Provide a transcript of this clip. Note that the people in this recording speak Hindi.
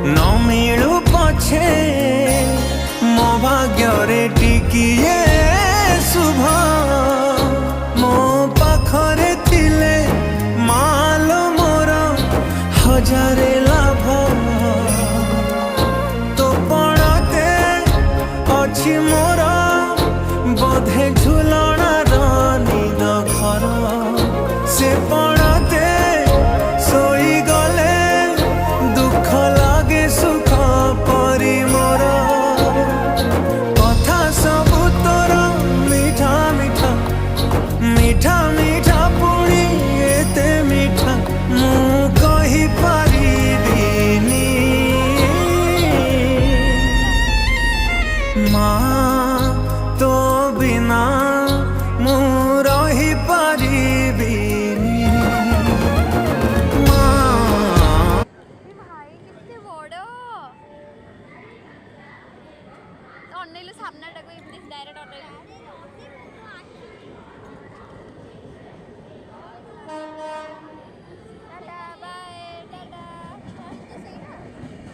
न मिलू पछे मो भाग्य टिकिए शुभ मो पाखरे थिले मालो मोर हजारे लाभ तो पड़ते अच्छी मोर बोधे झुलणार निद घर से पड़ते सोई गले दुख लागे सुख परी मोर कथा सबु तोर मीठा मीठा मीठा मीठा पुणी एते मीठा मु कहि पारिबिनी माँ तो बिना मु रही पारिबिनी माँ। भाई कितने बड़ अनेल सामनाटा को डायरेक्ट अनेल